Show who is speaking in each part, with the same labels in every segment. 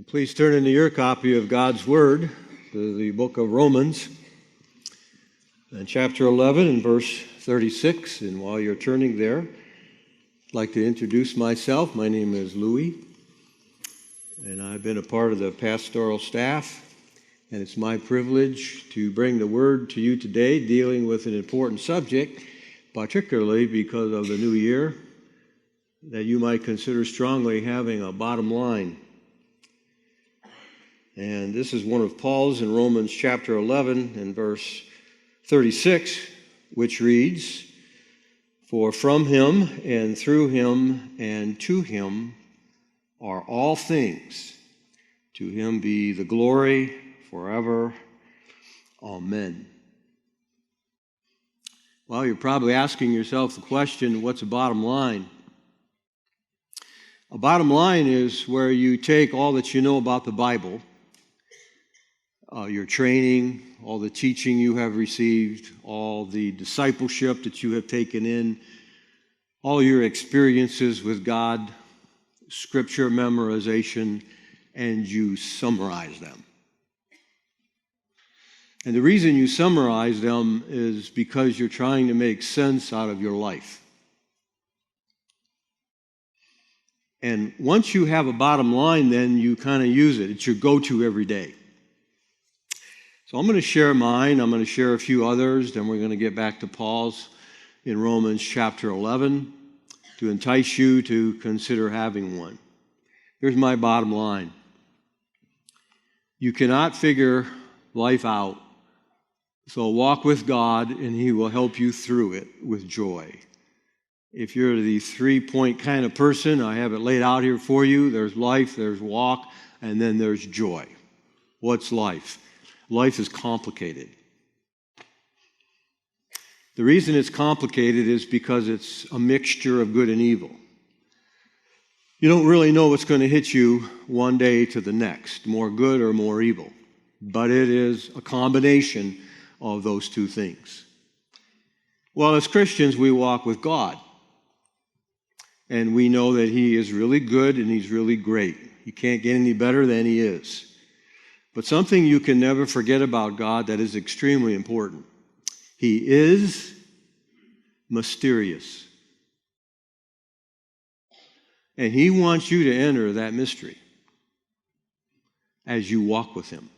Speaker 1: Please turn into your copy of God's Word to the book of Romans, chapter 11 and verse 36. And while you're turning there, I'd like to introduce myself. My name is Louie, and I've been a part of the pastoral staff. And it's my privilege to bring the Word to you today, dealing with an important subject, particularly because of the new year, that you might consider strongly having a bottom line. And this is one of Paul's in Romans chapter 11 and verse 36, which reads, "For from him and through him and to him are all things. To him be the glory forever. Amen." Well, you're probably asking yourself the question, what's a bottom line? A bottom line is where you take all that you know about the Bible, your training, all the teaching you have received, all the discipleship that you have taken in, all your experiences with God, scripture memorization, and you summarize them. And the reason you summarize them is because you're trying to make sense out of your life. And once you have a bottom line, then you kind of use it. It's your go-to every day. So I'm going to share mine. I'm going to share a few others. Then we're going to get back to Paul's in Romans chapter 11 to entice you to consider having one. Here's my bottom line. You cannot figure life out, so walk with God and He will help you through it with joy. If you're the three-point kind of person, I have it laid out here for you. There's life, there's walk, and then there's joy. What's life? Life is complicated. The reason it's complicated is because it's a mixture of good and evil. You don't really know what's going to hit you one day to the next, more good or more evil. But it is a combination of those two things. Well, as Christians, we walk with God. And we know that He is really good and He's really great. He can't get any better than He is. But something you can never forget about God that is extremely important. He is mysterious. And He wants you to enter that mystery as you walk with Him.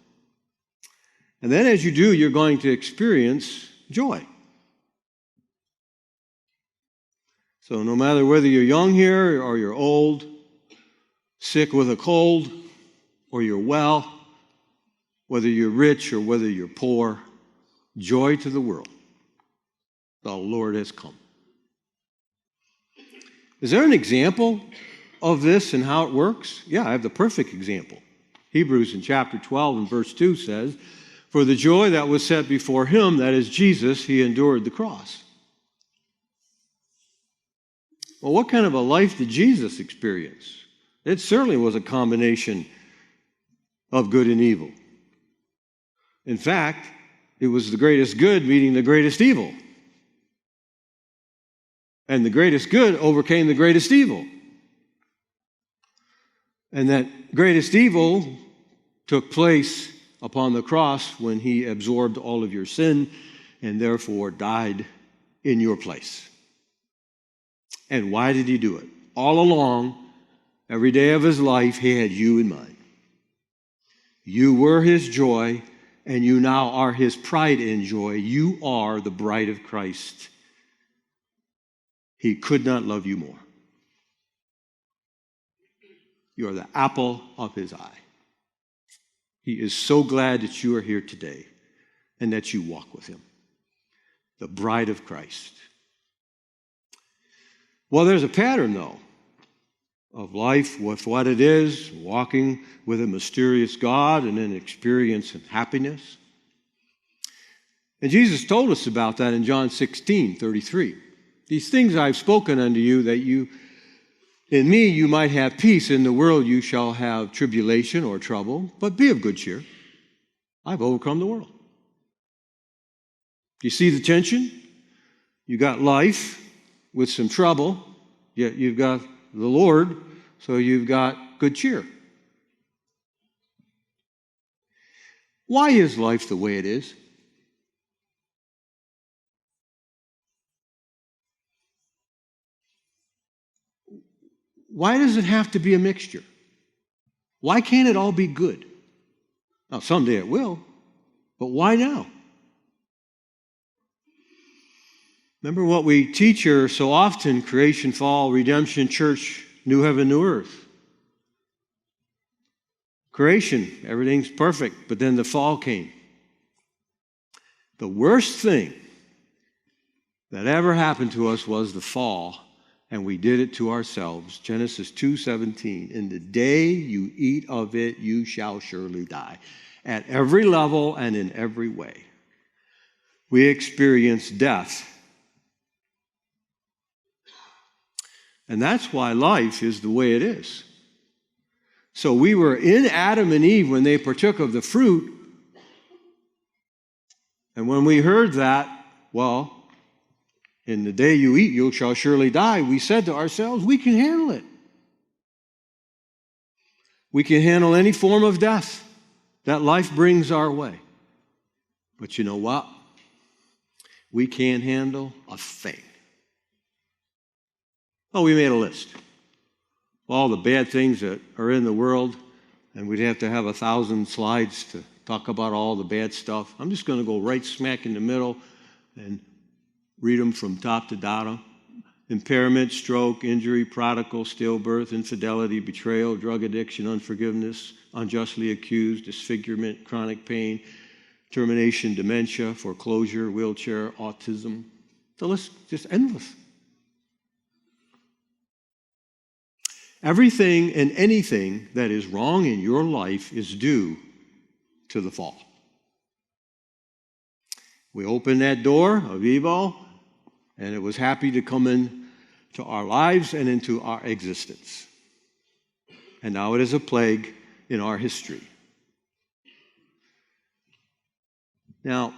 Speaker 1: And then as you do, you're going to experience joy. So no matter whether you're young here or you're old, sick with a cold, or you're well, whether you're rich or whether you're poor, joy to the world. The Lord has come. Is there an example of this and how it works? Yeah, I have the perfect example. Hebrews in chapter 12 and verse 2 says, "For the joy that was set before Him, that is Jesus, He endured the cross." Well, what kind of a life did Jesus experience? It certainly was a combination of good and evil. In fact, it was the greatest good meeting the greatest evil. And the greatest good overcame the greatest evil. And that greatest evil took place upon the cross when He absorbed all of your sin and therefore died in your place. And why did He do it? All along, every day of His life, He had you in mind. You were His joy, and you now are His pride and joy. You are the bride of Christ. He could not love you more. You are the apple of His eye. He is so glad that you are here today and that you walk with Him. The bride of Christ. Well, there's a pattern, though, of life with what it is, walking with a mysterious God and then experiencing happiness. And Jesus told us about that in John 16:33. "These things I've spoken unto you, that you in me you might have peace. In the world you shall have tribulation or trouble, but be of good cheer. I've overcome the world." Do you see the tension? You got life with some trouble, yet you've got the Lord, so you've got good cheer. Why is life the way it is? Why does it have to be a mixture? Why can't it all be good? Now, someday it will, but why now? Remember what we teach here so often: creation, fall, redemption, church, new heaven, new earth. Creation, everything's perfect, but then the fall came. The worst thing that ever happened to us was the fall, and we did it to ourselves. Genesis 2:17, in the day you eat of it, you shall surely die. At every level and in every way, we experience death. And that's why life is the way it is. So we were in Adam and Eve when they partook of the fruit. And when we heard that, well, in the day you eat, you shall surely die, we said to ourselves, we can handle it. We can handle any form of death that life brings our way. But you know what? We can't handle a thing. Oh, we made a list of all the bad things that are in the world, and we'd have to have 1,000 slides to talk about all the bad stuff. I'm just going to go right smack in the middle and read them from top to bottom. Impairment, stroke, injury, prodigal, stillbirth, infidelity, betrayal, drug addiction, unforgiveness, unjustly accused, disfigurement, chronic pain, termination, dementia, foreclosure, wheelchair, autism. The list is just endless. Everything and anything that is wrong in your life is due to the fall. We opened that door of evil, and it was happy to come into our lives and into our existence. And now it is a plague in our history. Now,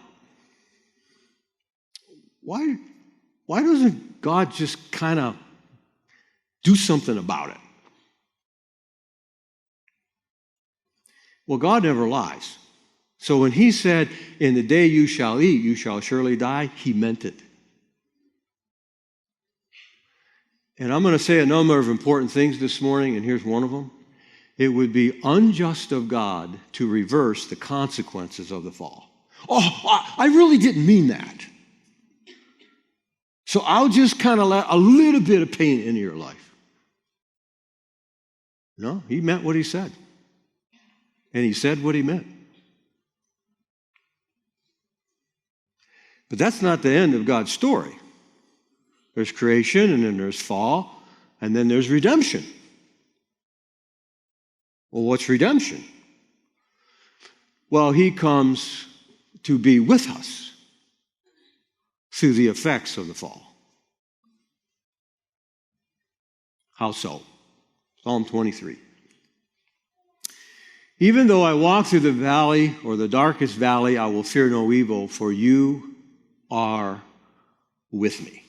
Speaker 1: why doesn't God just kind of do something about it? Well, God never lies. So when he said, in the day you shall eat, you shall surely die, he meant it. And I'm going to say a number of important things this morning, and here's one of them. It would be unjust of God to reverse the consequences of the fall. Oh, I really didn't mean that. So I'll just kind of let a little bit of pain into your life. No, he meant what he said. And he said what he meant. But that's not the end of God's story. There's creation, and then there's fall, and then there's redemption. Well, what's redemption? Well, he comes to be with us through the effects of the fall. How so? Psalm 23. Even though I walk through the valley or the darkest valley, I will fear no evil, for you are with me.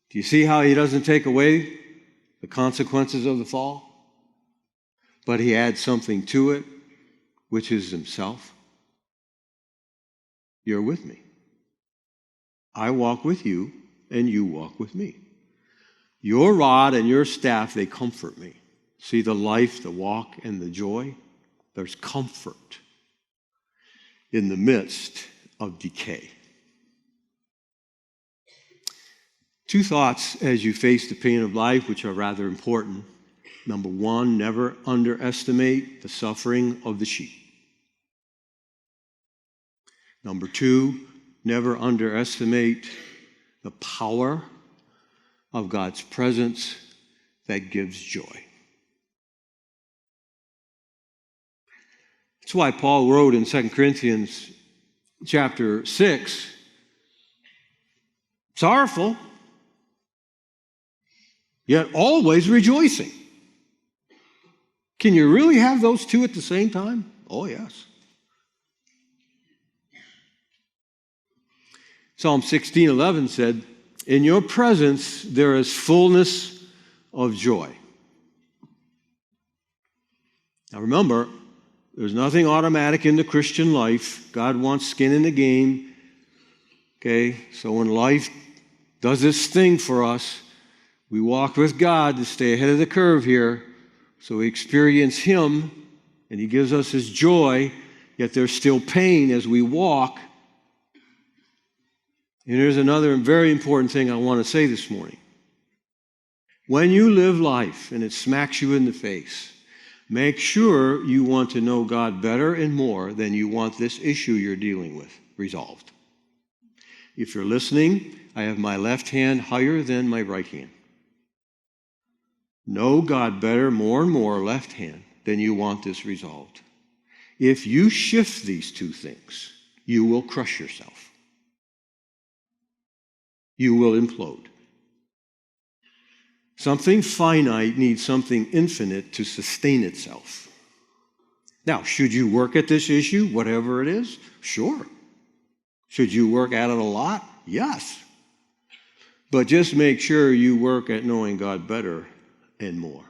Speaker 1: Do you see how he doesn't take away the consequences of the fall? But he adds something to it, which is himself. You're with me. I walk with you, and you walk with me. Your rod and your staff, they comfort me. See the life, the walk, and the joy? There's comfort in the midst of decay. Two thoughts as you face the pain of life, which are rather important. Number one, never underestimate the suffering of the sheep. Number two, never underestimate the power of God's presence that gives joy. That's why Paul wrote in 2 Corinthians chapter 6, sorrowful, yet always rejoicing. Can you really have those two at the same time? Oh, yes. Psalm 16:11 said, in your presence there is fullness of joy. Now remember, There's nothing automatic in the Christian life. God wants skin in the game. Okay, so when life does this thing for us, we walk with God to stay ahead of the curve here. So we experience Him, and He gives us His joy, yet there's still pain as we walk. And here's another very important thing I want to say this morning. When you live life and it smacks you in the face, make sure you want to know God better and more than you want this issue you're dealing with resolved. If you're listening, I have my left hand higher than my right hand. Know God better, more and more, left hand, than you want this resolved. If you shift these two things, you will crush yourself. You will implode. Something finite needs something infinite to sustain itself. Now, should you work at this issue, whatever it is? Sure. Should you work at it a lot? Yes. But just make sure you work at knowing God better and more.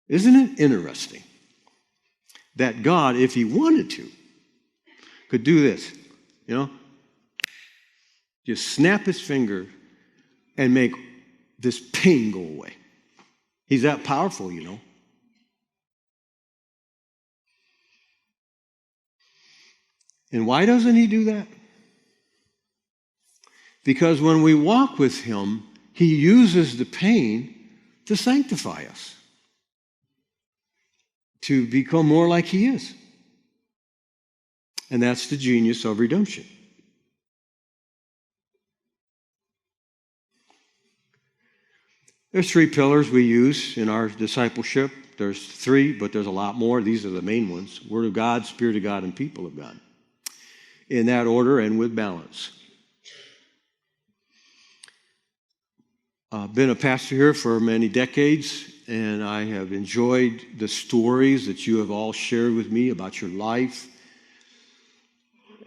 Speaker 1: Isn't it interesting that God, if He wanted to, could do this, just snap His finger and make this pain go away. He's that powerful, And why doesn't He do that? Because when we walk with Him, He uses the pain to sanctify us, to become more like He is. And that's the genius of redemption. There's 3 pillars we use in our discipleship. There's 3, but there's a lot more. These are the main ones: Word of God, Spirit of God, and people of God. In that order and with balance. I've been a pastor here for many decades, and I have enjoyed the stories that you have all shared with me about your life.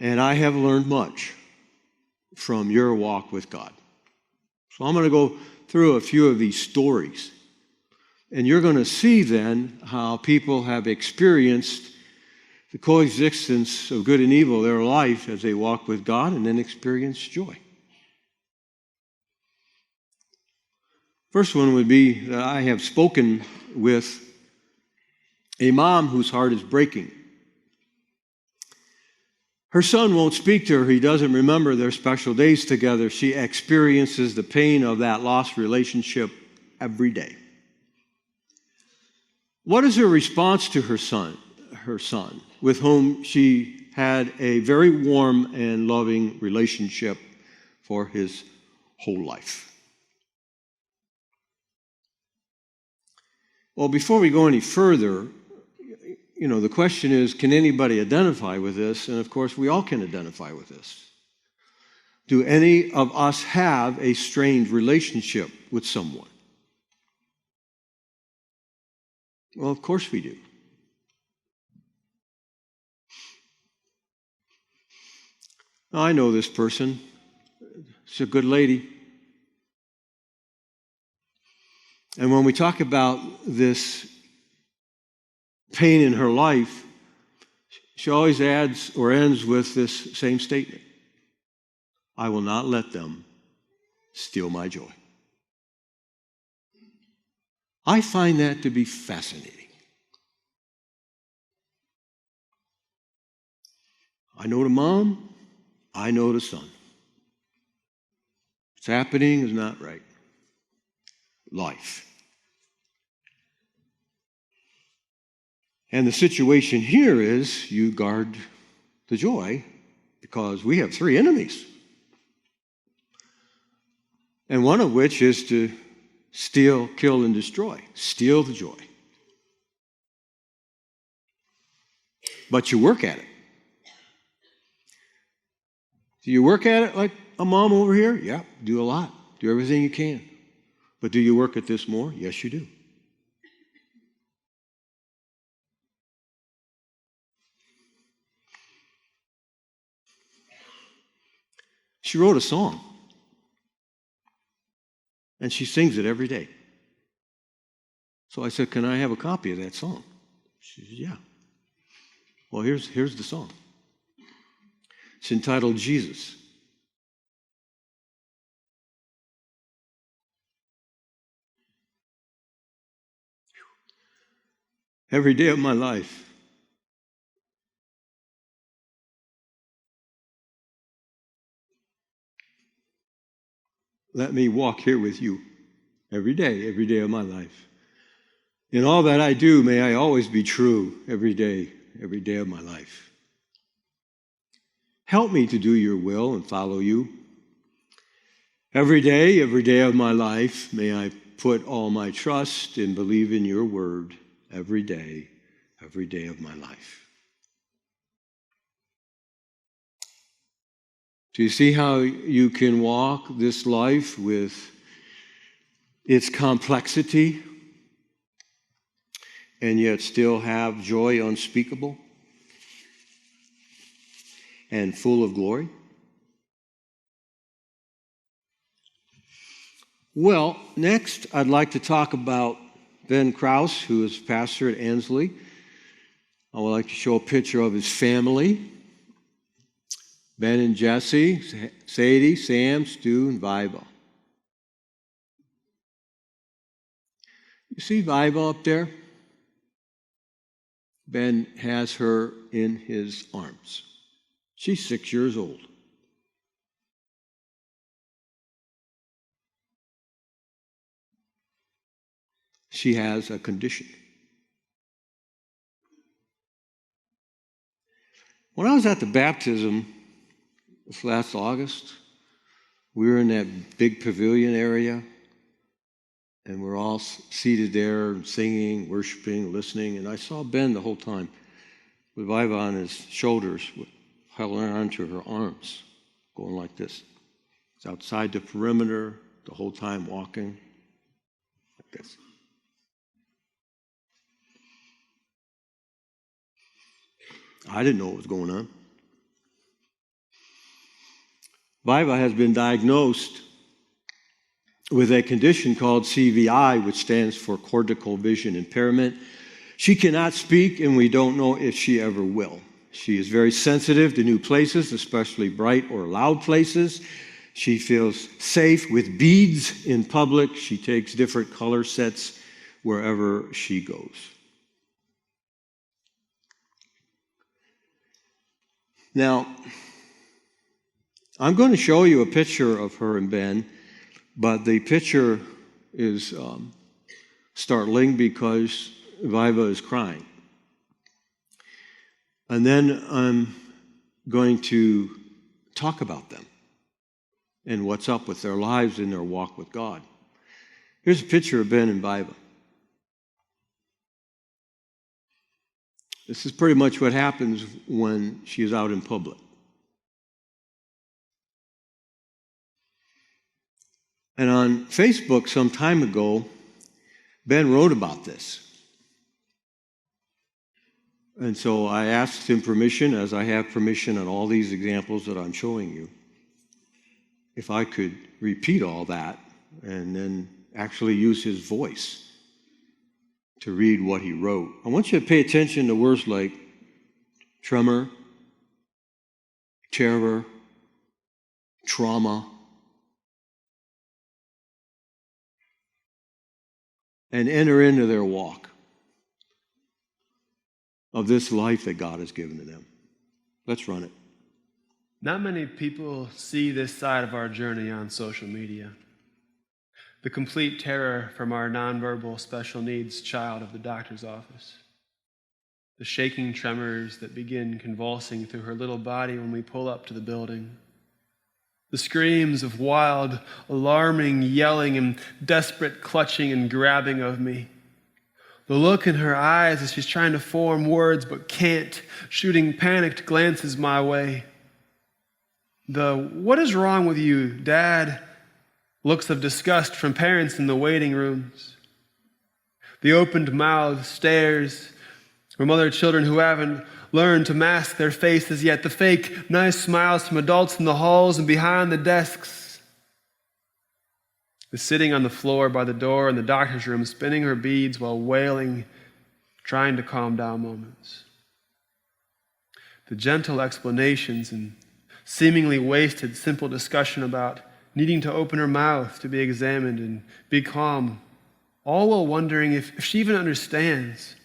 Speaker 1: And I have learned much from your walk with God. So I'm going to go through a few of these stories. And you're going to see then how people have experienced the coexistence of good and evil in their life as they walk with God and then experience joy. First one would be that I have spoken with a mom whose heart is breaking. Her son won't speak to her. He doesn't remember their special days together. She experiences the pain of that lost relationship every day. What is her response to her son, with whom she had a very warm and loving relationship for his whole life? Well, before we go any further, the question is, can anybody identify with this? And of course, we all can identify with this. Do any of us have a strained relationship with someone? Well, of course we do. Now, I know this person. She's a good lady. And when we talk about this pain in her life, she always adds or ends with this same statement: I will not let them steal my joy. I find that to be fascinating. I know the mom, I know the son. What's happening is not right. Life. And the situation here is you guard the joy because we have 3 enemies. And one of which is to steal, kill, and destroy. Steal the joy. But you work at it. Do you work at it like a mom over here? Yeah, do a lot. Do everything you can. But do you work at this more? Yes, you do. She wrote a song. And she sings it every day. So I said, can I have a copy of that song? She said, yeah. Well, here's the song. It's entitled Jesus. Every day of my life, let me walk here with you every day of my life. In all that I do, may I always be true every day of my life. Help me to do your will and follow you. Every day of my life, may I put all my trust and believe in your word every day of my life. Do you see how you can walk this life with its complexity and yet still have joy unspeakable and full of glory? Well, next I'd like to talk about Ben Krause, who is pastor at Ansley. I would like to show a picture of his family. Ben and Jesse, Sadie, Sam, Stu, and Viva. You see Viva up there? Ben has her in his arms. She's 6 years old. She has a condition. When I was at the baptism this last August, we were in that big pavilion area, and we're all seated there singing, worshiping, listening, and I saw Ben the whole time with Viva on his shoulders, held onto her arms, going like this. He's outside the perimeter the whole time walking like this. I didn't know what was going on. Viva has been diagnosed with a condition called CVI, which stands for cortical vision impairment. She cannot speak, and we don't know if she ever will. She is very sensitive to new places, especially bright or loud places. She feels safe with beads in public. She takes different color sets wherever she goes. Now, I'm going to show you a picture of her and Ben, but the picture is startling because Viva is crying. And then I'm going to talk about them and what's up with their lives and their walk with God. Here's a picture of Ben and Viva. This is pretty much what happens when she is out in public. And on Facebook some time ago, Ben wrote about this. And so I asked him permission, as I have permission on all these examples that I'm showing you, if I could repeat all that and then actually use his voice to read what he wrote. I want you to pay attention to words like tremor, terror, trauma, and enter into their walk of this life that God has given to them. Let's run it.
Speaker 2: Not many people see this side of our journey on social media. The complete terror from our nonverbal special needs child of the doctor's office. The shaking tremors that begin convulsing through her little body when we pull up to the building. The screams of wild, alarming yelling and desperate clutching and grabbing of me. The look in her eyes as she's trying to form words but can't, shooting panicked glances my way. The "what is wrong with you, Dad?" looks of disgust from parents in the waiting rooms. The opened mouth stares from other children who haven't learned to mask their faces yet. The fake, nice smiles from adults in the halls and behind the desks. The sitting on the floor by the door in the doctor's room, spinning her beads while wailing, trying to calm down moments. The gentle explanations and seemingly wasted simple discussion about needing to open her mouth to be examined and be calm, all while wondering if she even understands.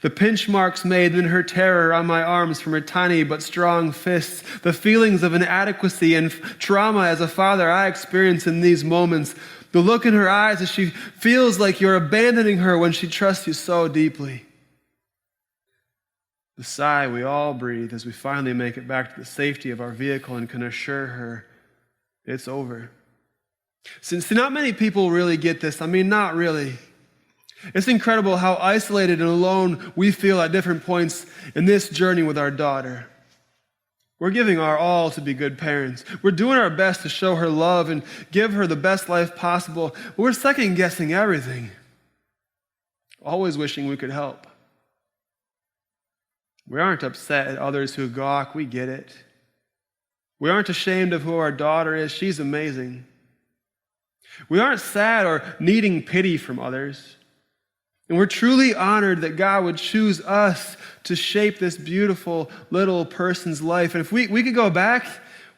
Speaker 2: The pinch marks made in her terror on my arms from her tiny but strong fists, the feelings of inadequacy and trauma as a father I experience in these moments, the look in her eyes as she feels like you're abandoning her when she trusts you so deeply. The sigh we all breathe as we finally make it back to the safety of our vehicle and can assure her it's over. Since not many people really get this, not really. It's incredible how isolated and alone we feel at different points in this journey with our daughter. We're giving our all to be good parents. We're doing our best to show her love and give her the best life possible. But we're second-guessing everything, always wishing we could help. We aren't upset at others who gawk. We get it. We aren't ashamed of who our daughter is. She's amazing. We aren't sad or needing pity from others. And we're truly honored that God would choose us to shape this beautiful little person's life. And if we could go back,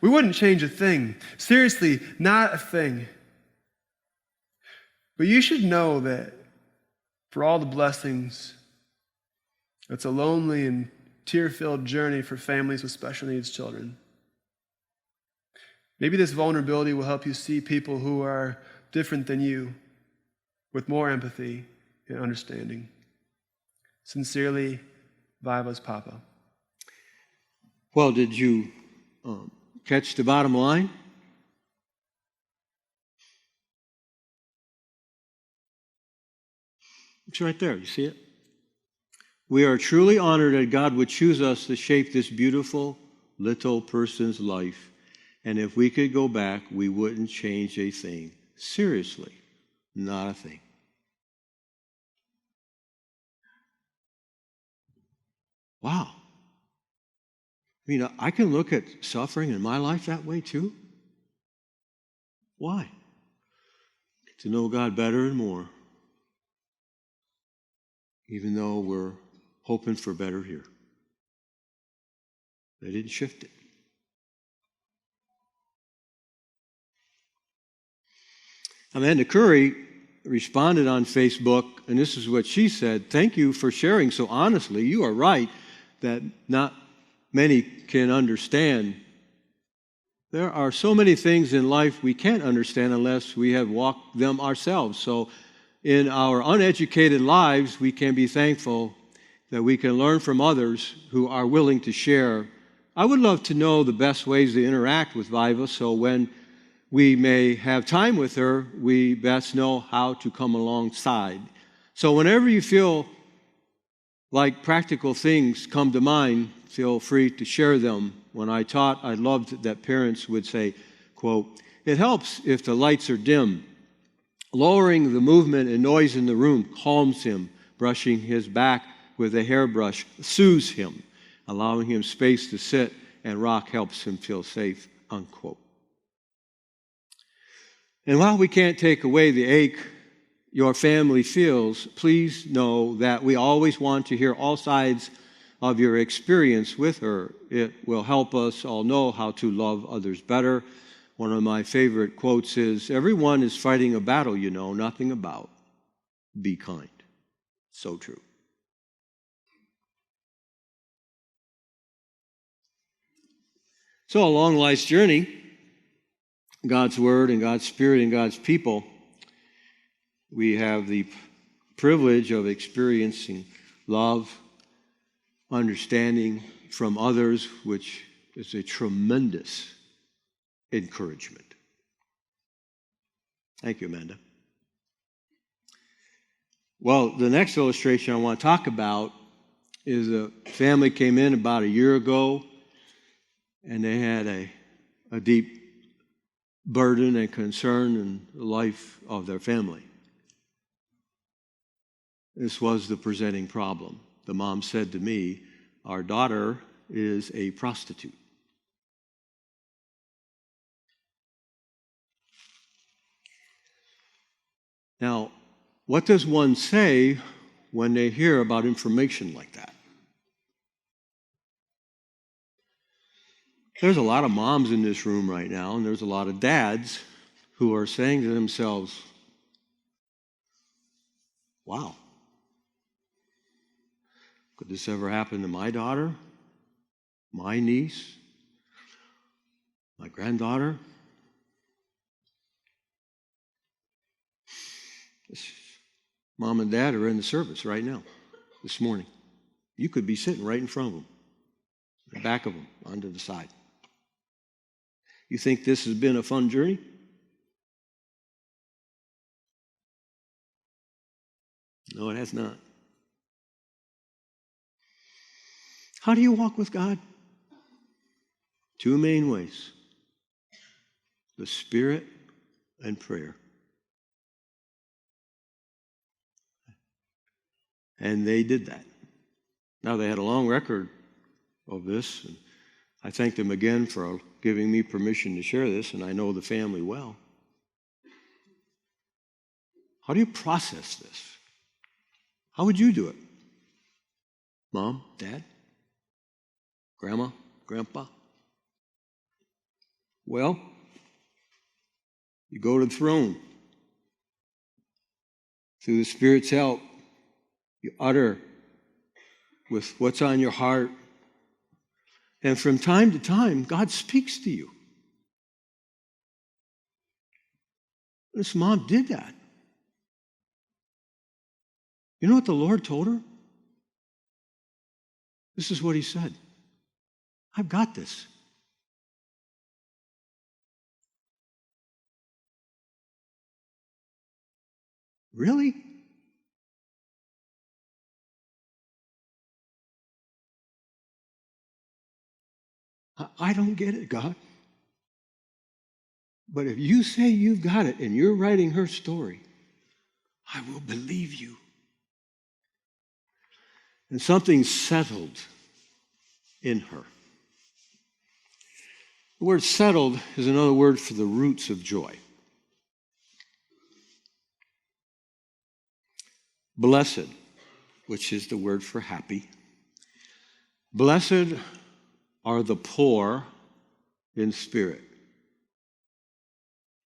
Speaker 2: we wouldn't change a thing. Seriously, not a thing. But you should know that for all the blessings, it's a lonely and tear-filled journey for families with special needs children. Maybe this vulnerability will help you see people who are different than you with more empathy and understanding. Sincerely, Viva's Papa.
Speaker 1: Well, did you catch the bottom line? It's right there. You see it? We are truly honored that God would choose us to shape this beautiful little person's life. And if we could go back, we wouldn't change a thing. Seriously, not a thing. Wow. I can look at suffering in my life that way too. Why? To know God better and more, even though we're hoping for better here. They didn't shift it. Amanda Curry responded on Facebook, and this is what she said: "Thank you for sharing so honestly. You are right that not many can understand. There are so many things in life we can't understand unless we have walked them ourselves. So in our uneducated lives, we can be thankful that we can learn from others who are willing to share. I would love to know the best ways to interact with Viva, so when we may have time with her, we best know how to come alongside. So whenever you feel like practical things come to mind, feel free to share them. When I taught, I loved that parents would say, quote, 'It helps if the lights are dim. Lowering the movement and noise in the room calms him. Brushing his back with a hairbrush soothes him. Allowing him space to sit and rock helps him feel safe,' unquote. And while we can't take away the ache your family feels, please know that we always want to hear all sides of your experience with her. It will help us all know how to love others better. One of my favorite quotes is, 'Everyone is fighting a battle you know nothing about. Be kind.' So true. So along life's journey, God's Word and God's Spirit and God's people, we have the privilege of experiencing love, understanding from others, which is a tremendous encouragement. Thank you, Amanda. Well, the next illustration I want to talk about is a family came in about a year ago, and they had a deep burden and concern in the life of their family. This was the presenting problem. The mom said to me, "Our daughter is a prostitute." Now, what does one say when they hear about information like that. There's a lot of moms in this room right now, and there's a lot of dads who are saying to themselves, wow, could this ever happen to my daughter, my niece, my granddaughter? Mom and dad are in the service right now, this morning. You could be sitting right in front of them, the back of them, onto the side. You think this has been a fun journey? No, it has not. How do you walk with God? Two main ways: the Spirit and prayer. And they did that. Now, they had a long record of this, and I thank them again for giving me permission to share this, and I know the family well. How do you process this? How would you do it? Mom, Dad, Grandma, Grandpa? Well, you go to the throne. Through the Spirit's help, you utter with what's on your heart. And from time to time, God speaks to you. This mom did that. You know what the Lord told her? This is what he said. I've got this. Really? I don't get it, God. But if you say you've got it and you're writing her story, I will believe you. And something settled in her. The word settled is another word for the roots of joy. Blessed, which is the word for happy. Blessed are the poor in spirit.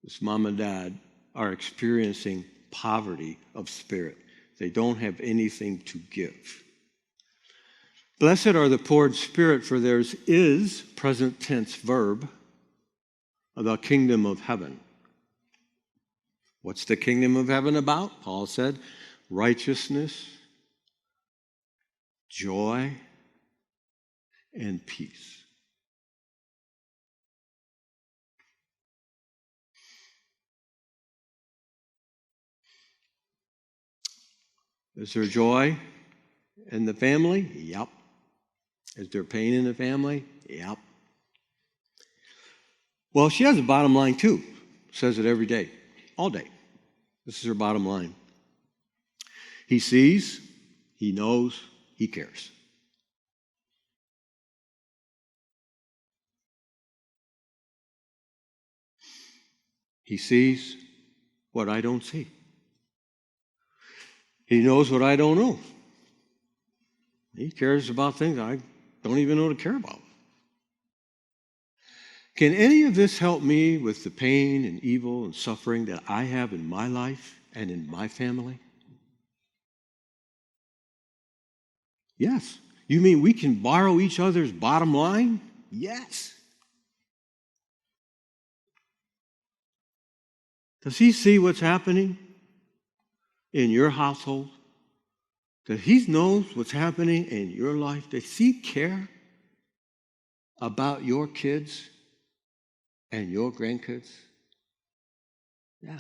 Speaker 1: This mom and dad are experiencing poverty of spirit. They don't have anything to give. Blessed are the poor in spirit, for theirs is, present tense verb, the kingdom of heaven. What's the kingdom of heaven about? Paul said, righteousness, joy, and peace. Is there joy in the family? Yep. Is there pain in the family? Yep. Well, she has a bottom line too. Says it every day, all day. This is her bottom line. He sees, he knows, he cares. He sees what I don't see. He knows what I don't know. He cares about things I don't even know to care about. Can any of this help me with the pain and evil and suffering that I have in my life and in my family? Yes. You mean we can borrow each other's bottom line? Yes. Does he see what's happening in your household? Does he knows what's happening in your life? Does he care about your kids and your grandkids? Yeah.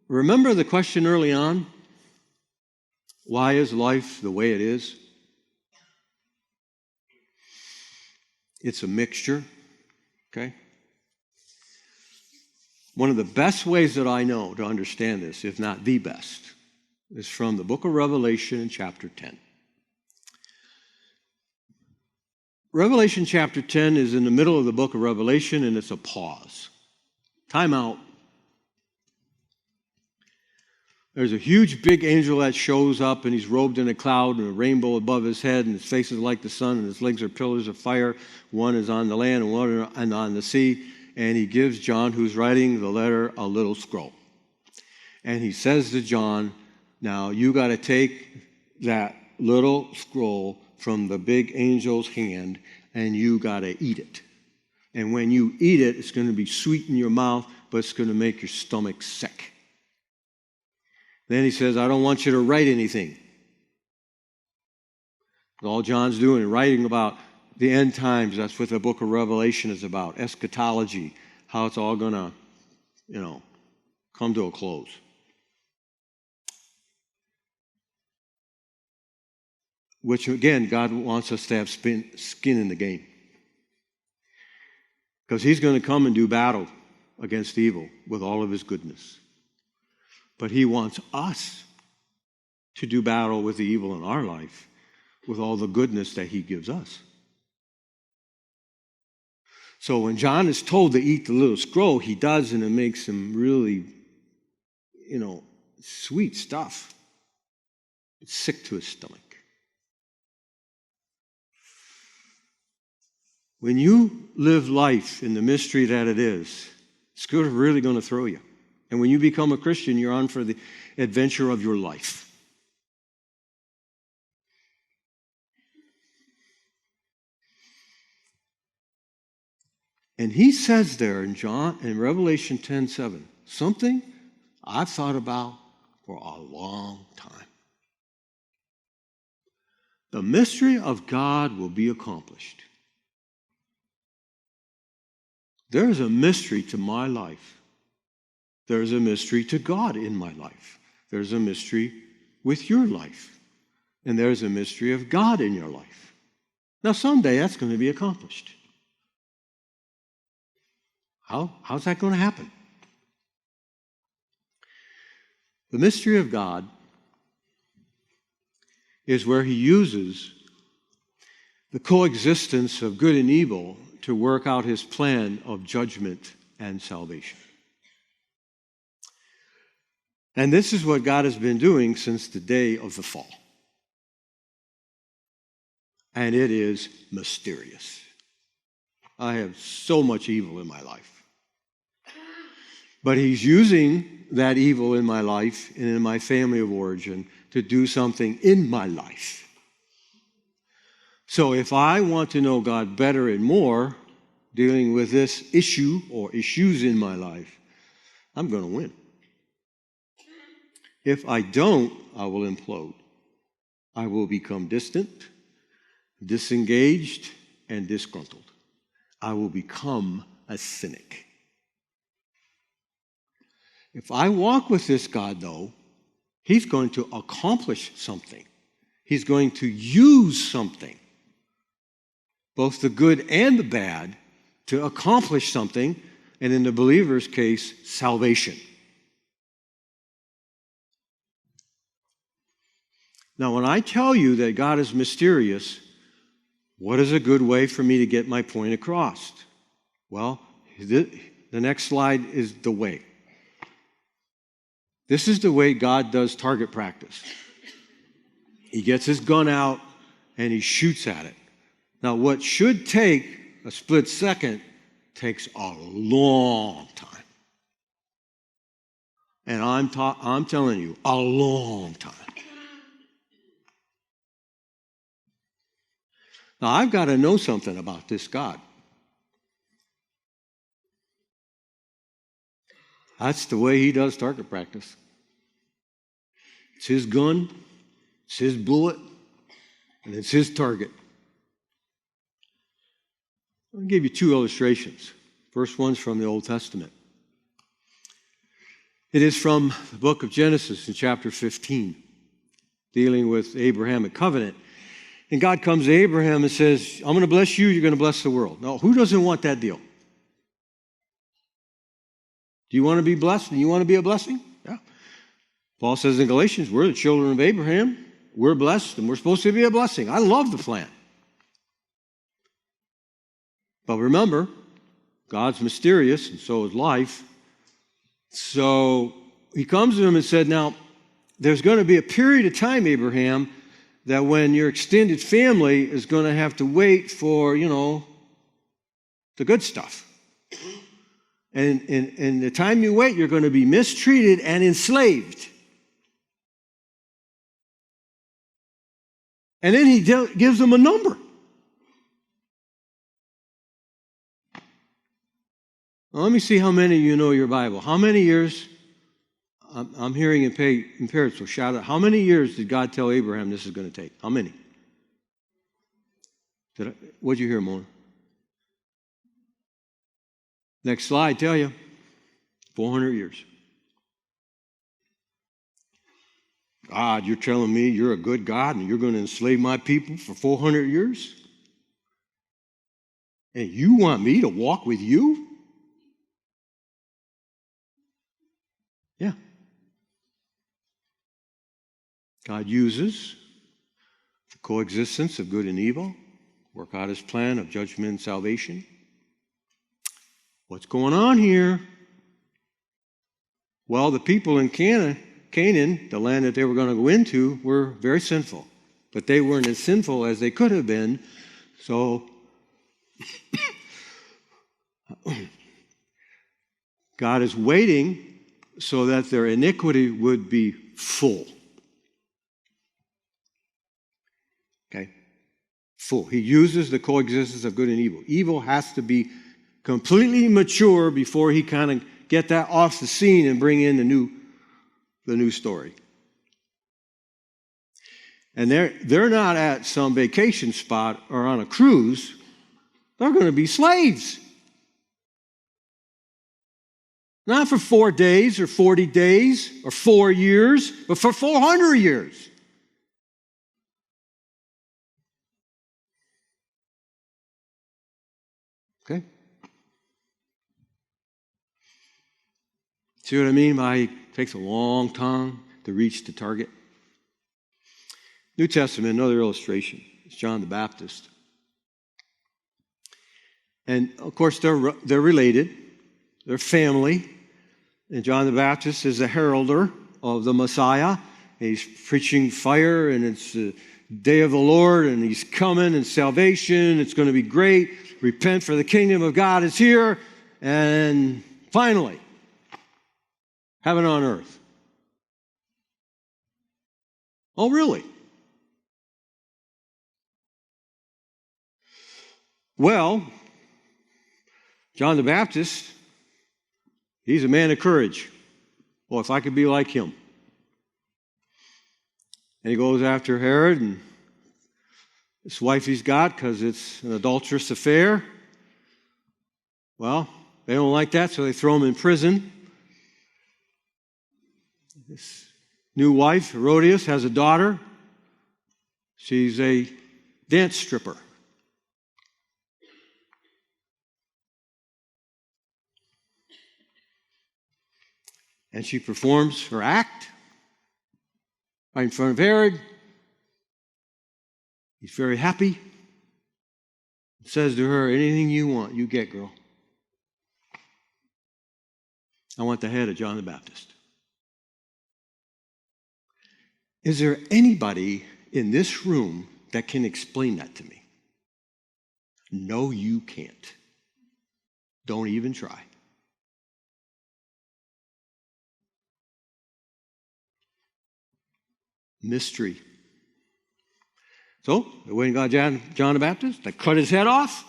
Speaker 1: Remember the question early on? Why is life the way it is? It's a mixture, okay? One of the best ways that I know to understand this, if not the best, is from the book of Revelation in chapter 10. Revelation chapter 10 is in the middle of the book of Revelation, and it's a pause. Time out. There's a huge big angel that shows up, and he's robed in a cloud and a rainbow above his head, and his face is like the sun, and his legs are pillars of fire. One is on the land and one is on the sea. And he gives John, who's writing the letter, a little scroll. And he says to John, now you got to take that little scroll from the big angel's hand, and you got to eat it. And when you eat it, it's going to be sweet in your mouth, but it's going to make your stomach sick. Then he says, I don't want you to write anything. All John's doing is writing about the end times. That's what the book of Revelation is about. Eschatology, how it's all going to, come to a close. Which, again, God wants us to have skin in the game. Because he's going to come and do battle against evil with all of his goodness. But he wants us to do battle with the evil in our life with all the goodness that he gives us. So when John is told to eat the little scroll, he does, and it makes him really, sweet stuff. It's sick to his stomach. When you live life in the mystery that it is, it's really going to throw you. And when you become a Christian, you're on for the adventure of your life. And he says there in Revelation 10:7, something I've thought about for a long time. The mystery of God will be accomplished. There is a mystery to my life. There's a mystery to God in my life. There's a mystery with your life. And there's a mystery of God in your life. Now, someday that's going to be accomplished. How's that going to happen? The mystery of God is where he uses the coexistence of good and evil to work out his plan of judgment and salvation. And this is what God has been doing since the day of the fall. And it is mysterious. I have so much evil in my life. But he's using that evil in my life and in my family of origin to do something in my life. So if I want to know God better and more, dealing with this issue or issues in my life, I'm going to win. If I don't, I will implode. I will become distant, disengaged, and disgruntled. I will become a cynic. If I walk with this God, though, he's going to accomplish something. He's going to use something, both the good and the bad, to accomplish something, and in the believer's case, salvation. Now, when I tell you that God is mysterious, what is a good way for me to get my point across? Well, the next slide is the way. This is the way God does target practice. He gets his gun out and he shoots at it. Now, what should take a split second takes a long time. And I'm telling you, a long time. Now, I've got to know something about this God. That's the way he does target practice. It's his gun, it's his bullet, and it's his target. I'll give you two illustrations. First one's from the Old Testament. It is from the book of Genesis in chapter 15, dealing with the Abrahamic covenant. And God comes to Abraham and says, I'm going to bless you, you're going to bless the world. Now, who doesn't want that deal? Do you want to be blessed and you want to be a blessing? Yeah. Paul says in Galatians, we're the children of Abraham. We're blessed and we're supposed to be a blessing. I love the plan. But remember, God's mysterious and so is life. So he comes to him and said, now, there's going to be a period of time, Abraham, that when your extended family is going to have to wait for, the good stuff. And the time you wait, you're going to be mistreated and enslaved. And then he gives them a number. Well, let me see how many of you know your Bible. How many years? I'm hearing impaired, so shout out. How many years did God tell Abraham this is going to take? How many? What'd you hear, Mona? Next slide, tell you. 400 years. God, you're telling me you're a good God and you're going to enslave my people for 400 years? And you want me to walk with you? Yeah. God uses the coexistence of good and evil, work out his plan of judgment and salvation. What's going on here? Well, the people in Canaan, the land that they were going to go into, were very sinful. But they weren't as sinful as they could have been. So God is waiting so that their iniquity would be full. Okay? Full. He uses the coexistence of good and evil. Evil has to be completely mature before he kind of get that off the scene and bring in the new story. And they're not at some vacation spot or on a cruise. They're going to be slaves. Not for 4 days or 40 days or 4 years, but for 400 years. Okay? See what I mean by it takes a long time to reach the target? New Testament, another illustration. It's John the Baptist. And, of course, they're related. They're family. And John the Baptist is a heralder of the Messiah. He's preaching fire, and it's the day of the Lord, and he's coming, and salvation. It's going to be great. Repent, for the kingdom of God is here. And finally, heaven on earth. Oh, really? Well, John the Baptist, he's a man of courage. Well, if I could be like him. And he goes after Herod and this wife he's got because it's an adulterous affair. Well, they don't like that, so they throw him in prison. This new wife, Herodias, has a daughter. She's a dance stripper. And she performs her act right in front of Herod. He's very happy. Says to her, anything you want, you get, girl. I want the head of John the Baptist. Is there anybody in this room that can explain that to me? No, you can't. Don't even try. Mystery. So, they went and got John the Baptist. They cut his head off.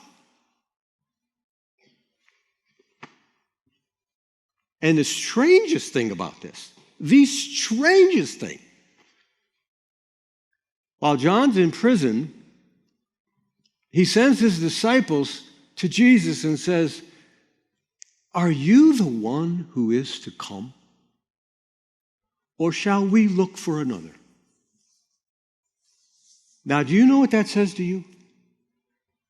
Speaker 1: And the strangest thing about this, the strangest thing, while John's in prison, he sends his disciples to Jesus and says, are you the one who is to come? Or shall we look for another? Now, do you know what that says to you?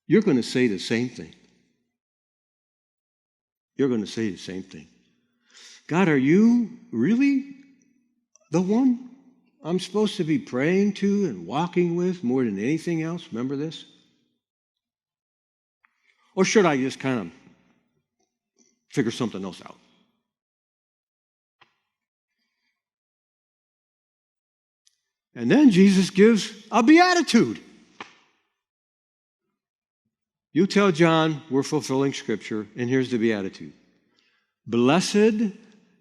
Speaker 1: You're going to say the same thing. You're going to say the same thing. God, are you really the one I'm supposed to be praying to and walking with more than anything else? Remember this? Or should I just kind of figure something else out? And then Jesus gives a beatitude. You tell John we're fulfilling Scripture, and here's the beatitude. Blessed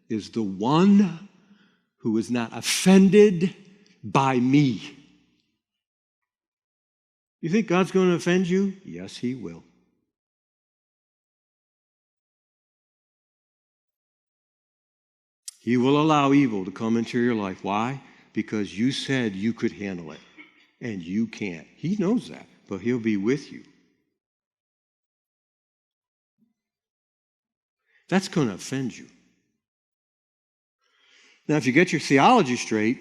Speaker 1: is the one who is not offended by me. You think God's going to offend you? Yes, he will. He will allow evil to come into your life. Why? Because you said you could handle it, and you can't. He knows that, but he'll be with you. That's going to offend you. Now, if you get your theology straight,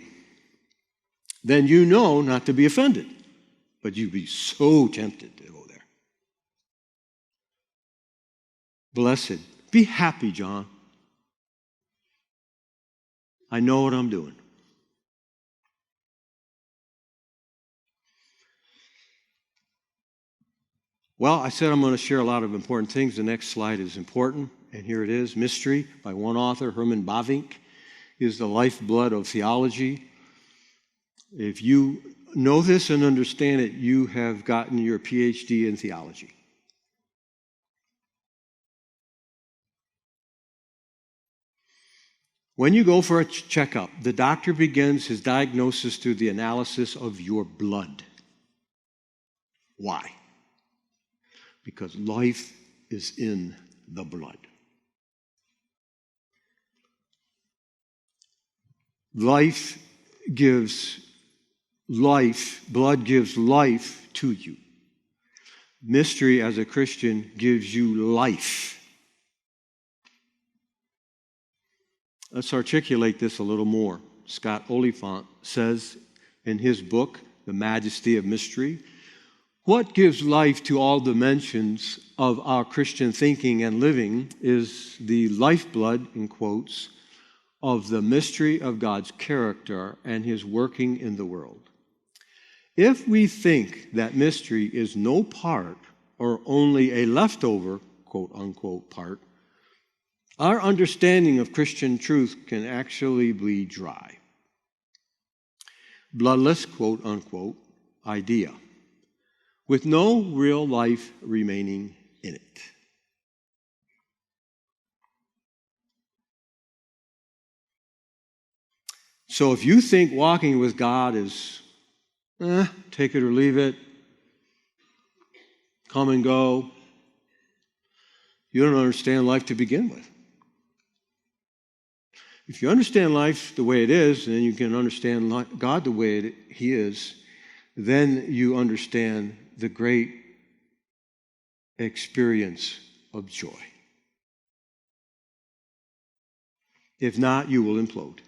Speaker 1: then you know not to be offended. But you'd be so tempted to go there. Blessed. Be happy, John. I know what I'm doing. Well, I said I'm going to share a lot of important things. The next slide is important, and here it is. Mystery by one author, Herman Bavinck, is the lifeblood of theology. If you know this and understand it, you have gotten your PhD in theology. When you go for a checkup, the doctor begins his diagnosis through the analysis of your blood. Why? Because life is in the blood. Life gives life, blood gives life to you. Mystery as a Christian gives you life. Let's articulate this a little more. Scott Oliphant says in his book, The Majesty of Mystery, what gives life to all dimensions of our Christian thinking and living is the lifeblood, in quotes, of the mystery of God's character and his working in the world. If we think that mystery is no part or only a leftover, quote unquote, part, our understanding of Christian truth can actually be dry. Bloodless, quote unquote, idea, with no real life remaining in it. So if you think walking with God is take it or leave it, come and go, you don't understand life to begin with. If you understand life the way it is, and then you can understand God the way he is, then you understand the great experience of joy. If not, you will implode.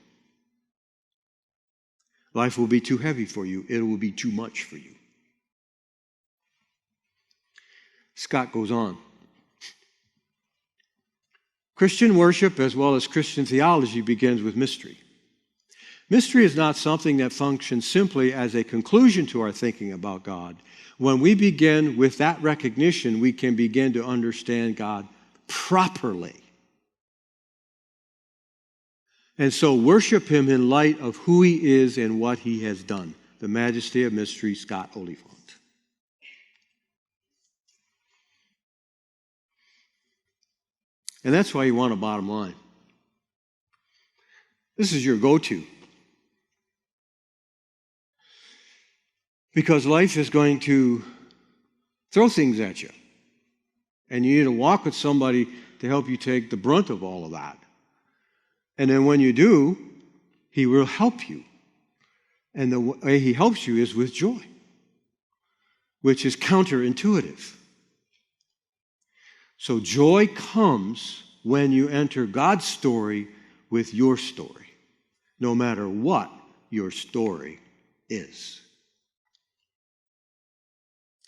Speaker 1: Life will be too heavy for you. It will be too much for you. Scott goes on. Christian worship, as well as Christian theology, begins with mystery. Mystery is not something that functions simply as a conclusion to our thinking about God. When we begin with that recognition, we can begin to understand God properly. And so worship him in light of who he is and what he has done. The Majesty of Mystery, Scott Oliphant. And that's why you want a bottom line. This is your go-to. Because life is going to throw things at you. And you need to walk with somebody to help you take the brunt of all of that. And then when you do, he will help you. And the way he helps you is with joy, which is counterintuitive. So joy comes when you enter God's story with your story, no matter what your story is.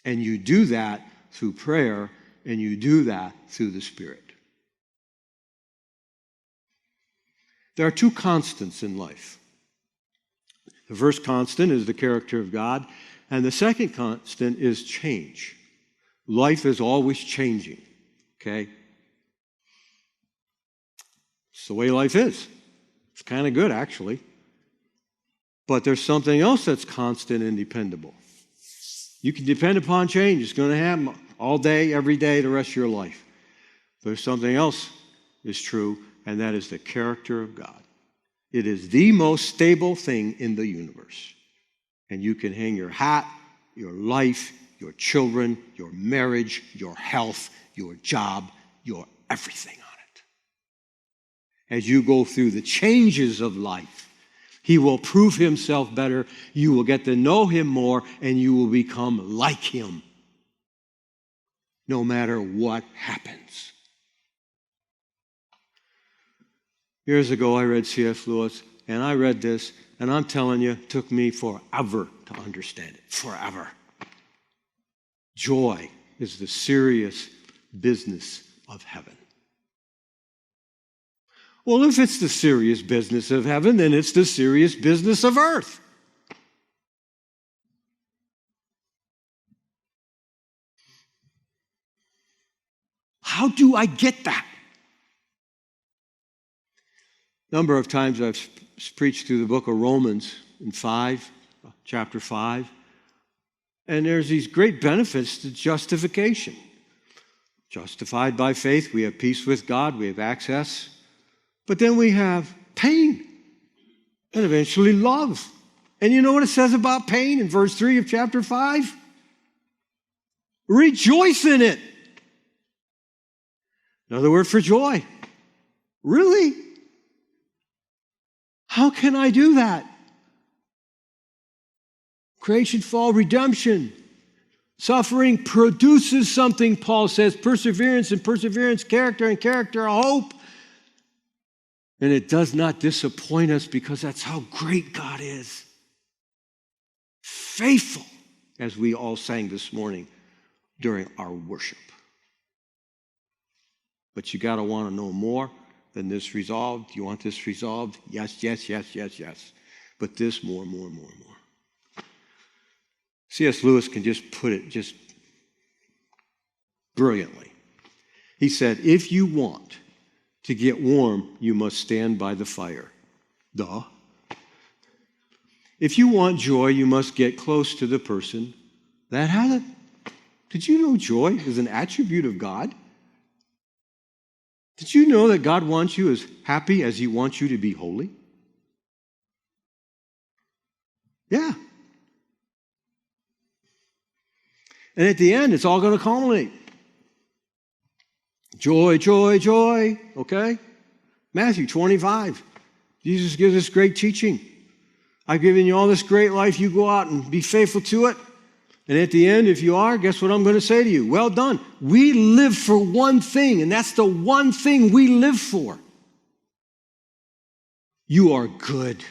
Speaker 1: And you do that through prayer, and you do that through the Spirit. There are two constants in life. The first constant is the character of God, and the second constant is change. Life is always changing, okay? It's the way life is. It's kind of good, actually. But there's something else that's constant and dependable. You can depend upon change. It's going to happen all day, every day, the rest of your life. There's something else is true, and that is the character of God. It is the most stable thing in the universe. And you can hang your hat, your life, your children, your marriage, your health, your job, your everything on it. As you go through the changes of life, he will prove himself better. You will get to know him more, and you will become like him, no matter what happens. Years ago, I read C.S. Lewis, and I read this, and I'm telling you, it took me forever to understand it. Forever. Joy is the serious business of heaven. Well, if it's the serious business of heaven, then it's the serious business of earth. How do I get that? A number of times I've preached through the book of Romans in chapter 5, and there's these great benefits to justification. Justified by faith, we have peace with God, we have access, but then we have pain and eventually love. And you know what it says about pain in verse 3 of chapter 5? Rejoice in it. Another word for joy. Really? How can I do that? Creation, fall, redemption. Suffering produces something, Paul says. Perseverance, and perseverance, character, and character, hope. And it does not disappoint us because that's how great God is. Faithful, as we all sang this morning during our worship. But you got to want to know more than this resolved. You want this resolved? Yes, yes, yes, yes, yes. But this more. C.S. Lewis can just put it just brilliantly. He said, if you want to get warm, you must stand by the fire. Duh. If you want joy, you must get close to the person that has it. Did you know joy is an attribute of God? Did you know that God wants you as happy as he wants you to be holy? Yeah. And at the end, it's all going to culminate. Joy, joy, joy. Okay? Matthew 25. Jesus gives us great teaching. I've given you all this great life. You go out and be faithful to it. And at the end, if you are, guess what I'm going to say to you? Well done. We live for one thing, and that's the one thing we live for. You are good,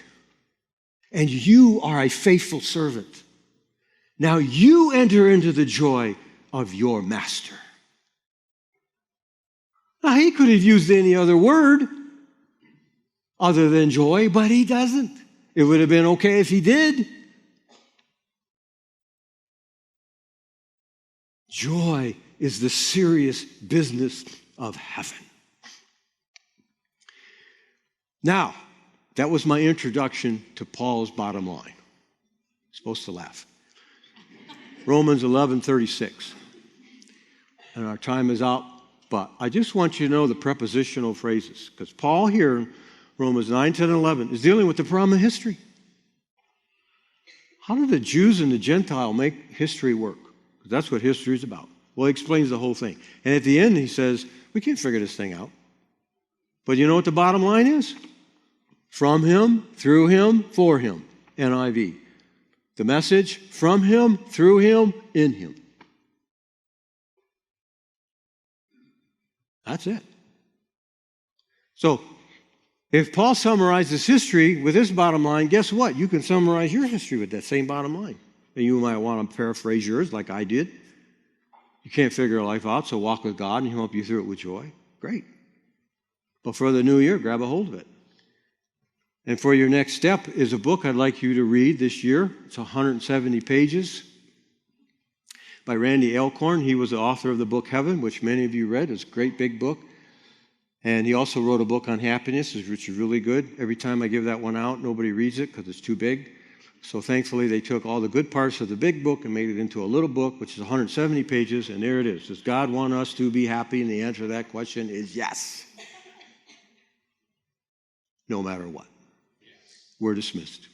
Speaker 1: and you are a faithful servant. Now you enter into the joy of your master. Now, he could have used any other word other than joy, but he doesn't. It would have been okay if he did. Joy is the serious business of heaven. Now, that was my introduction to Paul's bottom line. Supposed to laugh. Romans 11:36. And our time is out, but I just want you to know the prepositional phrases, because Paul here in Romans 9, 10, and 11 is dealing with the problem of history. How did the Jews and the Gentile make history work? Because that's what history is about. Well, he explains the whole thing. And at the end, he says, we can't figure this thing out. But you know what the bottom line is? From him, through him, for him. NIV. The message, from him, through him, in him. That's it. So, if Paul summarizes history with his bottom line, guess what? You can summarize your history with that same bottom line. And you might want to paraphrase yours like I did. You can't figure your life out, so walk with God and he'll help you through it with joy. Great. But for the new year, grab a hold of it. And for your next step is a book I'd like you to read this year. It's 170 pages by Randy Alcorn. He was the author of the book Heaven, which many of you read. It's a great big book. And he also wrote a book on happiness, which is really good. Every time I give that one out, nobody reads it because it's too big. So thankfully, they took all the good parts of the big book and made it into a little book, which is 170 pages, and there it is. Does God want us to be happy? And the answer to that question is yes. No matter what. We're dismissed.